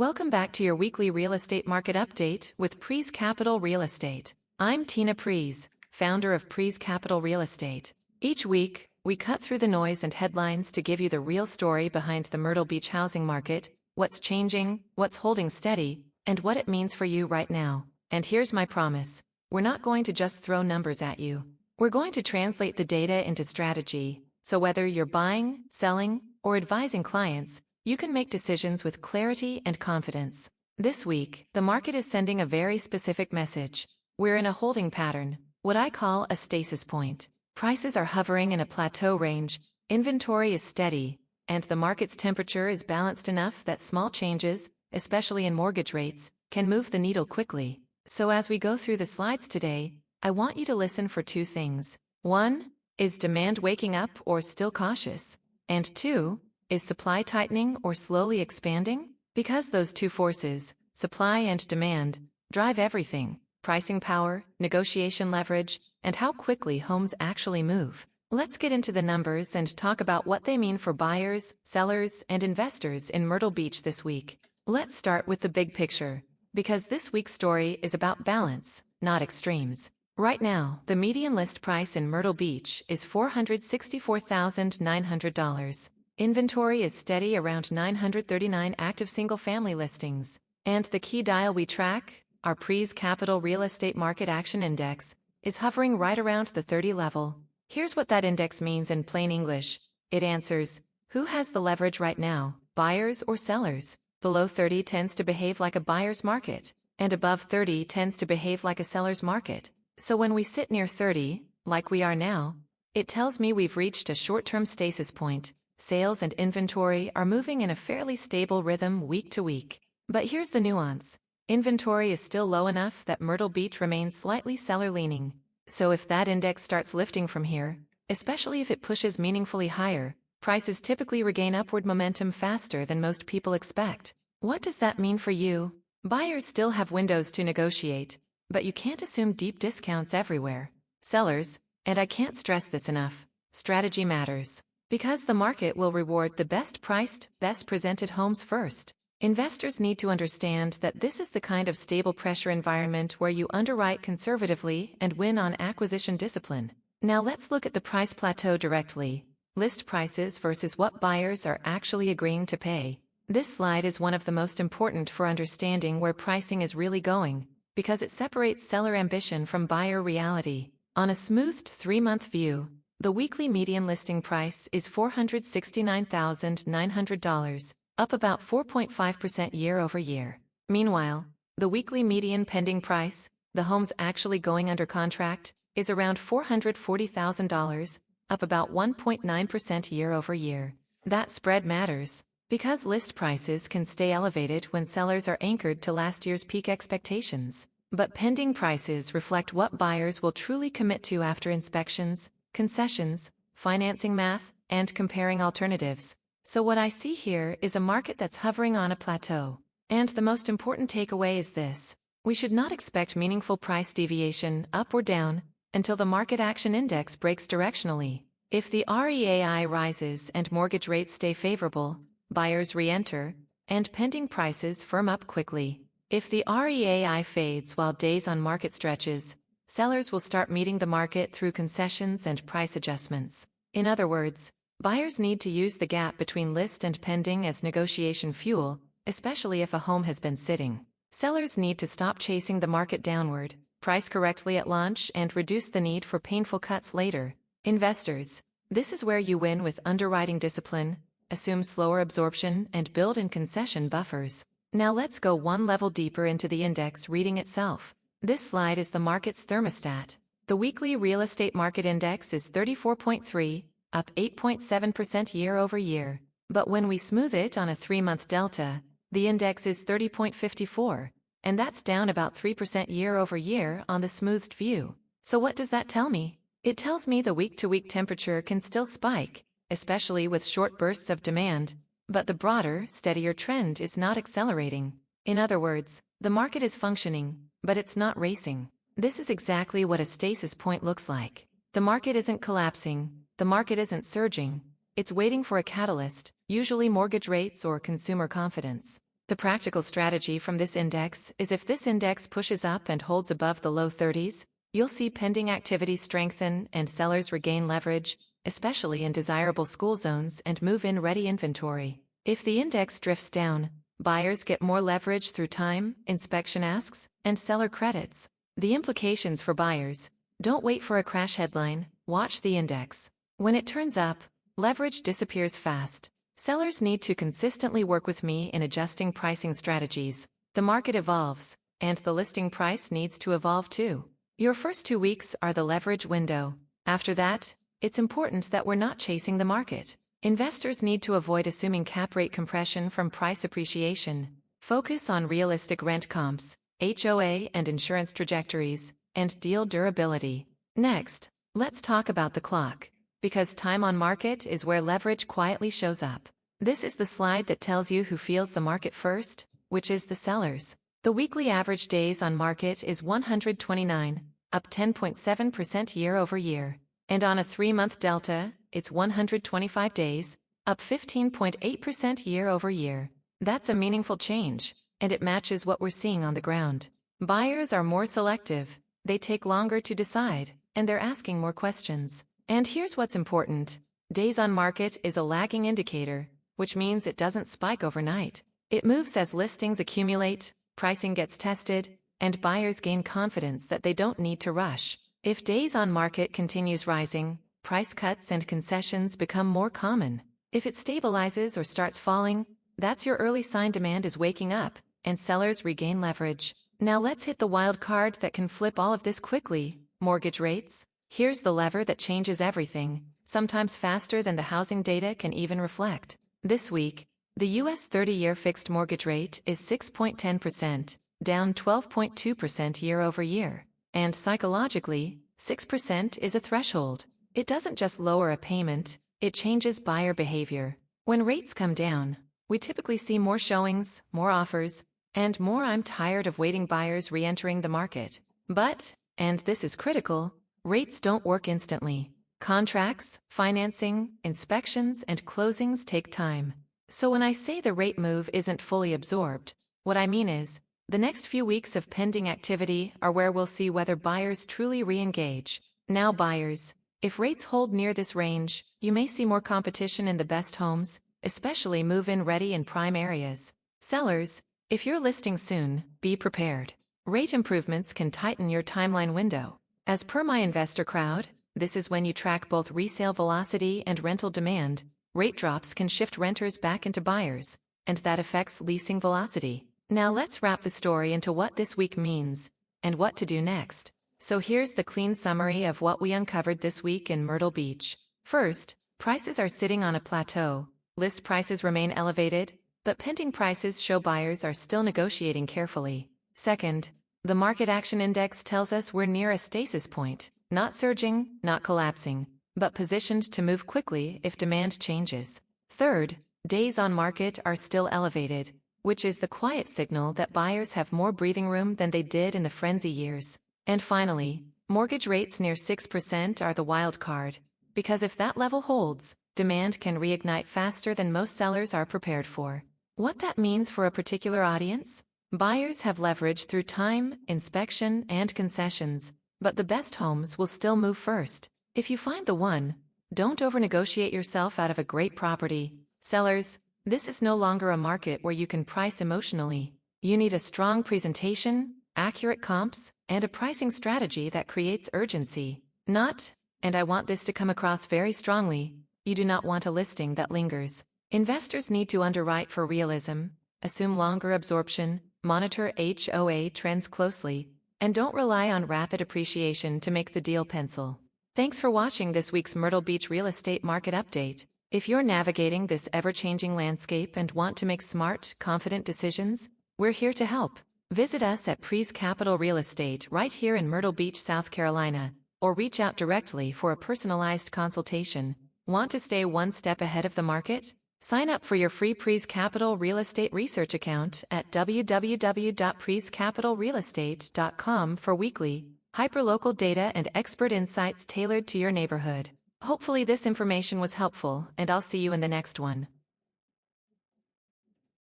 Welcome back to your weekly real estate market update with Pries Capital Real Estate. I'm Tina Pries, founder of Pries Capital Real Estate. Each week, we cut through the noise and headlines to give you the real story behind the Myrtle Beach housing market, what's changing, what's holding steady, and what it means for you right now. And here's my promise. We're not going to just throw numbers at you. We're going to translate the data into strategy, so whether you're buying, selling, or advising clients, you can make decisions with clarity and confidence. This week, the market is sending a very specific message. We're in a holding pattern, what I call a stasis point. Prices are hovering in a plateau range, inventory is steady, and the market's temperature is balanced enough that small changes, especially in mortgage rates, can move the needle quickly. So as we go through the slides today, I want you to listen for two things. 1. Is demand waking up or still cautious? And 2. Is supply tightening or slowly expanding? Because those two forces, supply and demand, drive everything: pricing power, negotiation leverage, and how quickly homes actually move. Let's get into the numbers and talk about what they mean for buyers, sellers, and investors in Myrtle Beach this week. Let's start with the big picture, because this week's story is about balance, not extremes. Right now, the median list price in Myrtle Beach is $464,900. Inventory is steady around 939 active single-family listings. And the key dial we track, our Pries Capital Real Estate Market Action Index, is hovering right around the 30 level. Here's what that index means in plain English. It answers, who has the leverage right now, buyers or sellers? Below 30 tends to behave like a buyer's market, and above 30 tends to behave like a seller's market. So when we sit near 30, like we are now, it tells me we've reached a short-term stasis point. Sales and inventory are moving in a fairly stable rhythm week to week. But here's the nuance. Inventory is still low enough that Myrtle Beach remains slightly seller-leaning. So if that index starts lifting from here, especially if it pushes meaningfully higher, prices typically regain upward momentum faster than most people expect. What does that mean for you? Buyers still have windows to negotiate, but you can't assume deep discounts everywhere. Sellers, and I can't stress this enough, strategy matters. Because the market will reward the best-priced, best-presented homes first. Investors need to understand that this is the kind of stable pressure environment where you underwrite conservatively and win on acquisition discipline. Now let's look at the price plateau directly. List prices versus what buyers are actually agreeing to pay. This slide is one of the most important for understanding where pricing is really going, because it separates seller ambition from buyer reality. On a smoothed 3-month view, the weekly median listing price is $469,900, up about 4.5% year over year. Meanwhile, the weekly median pending price, the homes actually going under contract, is around $440,000, up about 1.9% year over year. That spread matters, because list prices can stay elevated when sellers are anchored to last year's peak expectations. But pending prices reflect what buyers will truly commit to after inspections, concessions, financing math, and comparing alternatives. So what I see here is a market that's hovering on a plateau. And the most important takeaway is this: we should not expect meaningful price deviation up or down until the market action index breaks directionally. If the REAI rises and mortgage rates stay favorable, buyers re-enter, and pending prices firm up quickly. If the REAI fades while days on market stretches, sellers will start meeting the market through concessions and price adjustments. In other words, buyers need to use the gap between list and pending as negotiation fuel, especially if a home has been sitting. Sellers need to stop chasing the market downward, price correctly at launch, and reduce the need for painful cuts later. Investors, this is where you win with underwriting discipline, assume slower absorption, and build in concession buffers. Now let's go one level deeper into the index reading itself. This slide is the market's thermostat. The weekly real estate market index is 34.3, up 8.7% year over year. But when we smooth it on a 3-month delta, the index is 30.54, and that's down about 3% year over year on the smoothed view. So what does that tell me? It tells me the week-to-week temperature can still spike, especially with short bursts of demand, but the broader, steadier trend is not accelerating. In other words, the market is functioning, but it's not racing. This is exactly what a stasis point looks like. The market isn't collapsing, the market isn't surging, it's waiting for a catalyst, usually mortgage rates or consumer confidence. The practical strategy from this index is if this index pushes up and holds above the low 30s, you'll see pending activity strengthen and sellers regain leverage, especially in desirable school zones and move-in ready inventory. If the index drifts down, buyers get more leverage through time, inspection asks, and seller credits. The implications for buyers: don't wait for a crash headline, watch the index. When it turns up, leverage disappears fast. Sellers need to consistently work with me in adjusting pricing strategies. The market evolves, and the listing price needs to evolve too. Your first 2 weeks are the leverage window. After that, it's important that we're not chasing the market. Investors need to avoid assuming cap rate compression from price appreciation. Focus on realistic rent comps, HOA and insurance trajectories, and deal durability. Next, let's talk about the clock, because time on market is where leverage quietly shows up. This is the slide that tells you who feels the market first, which is the sellers. The weekly average days on market is 129, up 10.7% year over year. And on a 3-month delta, it's 125 days, up 15.8% year over year. That's a meaningful change, and it matches what we're seeing on the ground. Buyers are more selective, they take longer to decide, and they're asking more questions. And here's what's important: days on market is a lagging indicator, which means it doesn't spike overnight. It moves as listings accumulate, pricing gets tested, and buyers gain confidence that they don't need to rush. If days on market continues rising, price cuts and concessions become more common. If it stabilizes or starts falling, that's your early sign demand is waking up, and sellers regain leverage. Now let's hit the wild card that can flip all of this quickly: mortgage rates. Here's the lever that changes everything, sometimes faster than the housing data can even reflect. This week, the U.S. 30-year fixed mortgage rate is 6.10%, down 12.2% year over year. And psychologically, 6% is a threshold. It doesn't just lower a payment, it changes buyer behavior. When rates come down, we typically see more showings, more offers, and more "I'm tired of waiting" buyers re-entering the market. But, and this is critical, rates don't work instantly. Contracts, financing, inspections, and closings take time. So when I say the rate move isn't fully absorbed, what I mean is, the next few weeks of pending activity are where we'll see whether buyers truly re-engage. Now buyers, if rates hold near this range, you may see more competition in the best homes, especially move-in ready in prime areas. Sellers, if you're listing soon, be prepared. Rate improvements can tighten your timeline window. As per my investor crowd, this is when you track both resale velocity and rental demand. Rate drops can shift renters back into buyers, and that affects leasing velocity. Now let's wrap the story into what this week means, and what to do next. So here's the clean summary of what we uncovered this week in Myrtle Beach. First, prices are sitting on a plateau. List prices remain elevated, but pending prices show buyers are still negotiating carefully. Second, the market action index tells us we're near a stasis point, not surging, not collapsing, but positioned to move quickly if demand changes. Third, days on market are still elevated, which is the quiet signal that buyers have more breathing room than they did in the frenzy years. And finally, mortgage rates near 6% are the wild card, because if that level holds, demand can reignite faster than most sellers are prepared for. What that means for a particular audience? Buyers have leverage through time, inspection, and concessions, but the best homes will still move first. If you find the one, don't over-negotiate yourself out of a great property. Sellers, this is no longer a market where you can price emotionally. You need a strong presentation, accurate comps, and a pricing strategy that creates urgency. Not, and I want this to come across very strongly, you do not want a listing that lingers. Investors need to underwrite for realism, assume longer absorption, monitor HOA trends closely, and don't rely on rapid appreciation to make the deal pencil. Thanks for watching this week's Myrtle Beach real estate market update. If you're navigating this ever-changing landscape and want to make smart, confident decisions, we're here to help. Visit us at Pries Capital Real Estate right here in Myrtle Beach, South Carolina, or reach out directly for a personalized consultation. Want to stay one step ahead of the market? Sign up for your free Pries Capital Real Estate research account at www.priescapitalrealestate.com for weekly, hyperlocal data and expert insights tailored to your neighborhood. Hopefully this information was helpful, and I'll see you in the next one.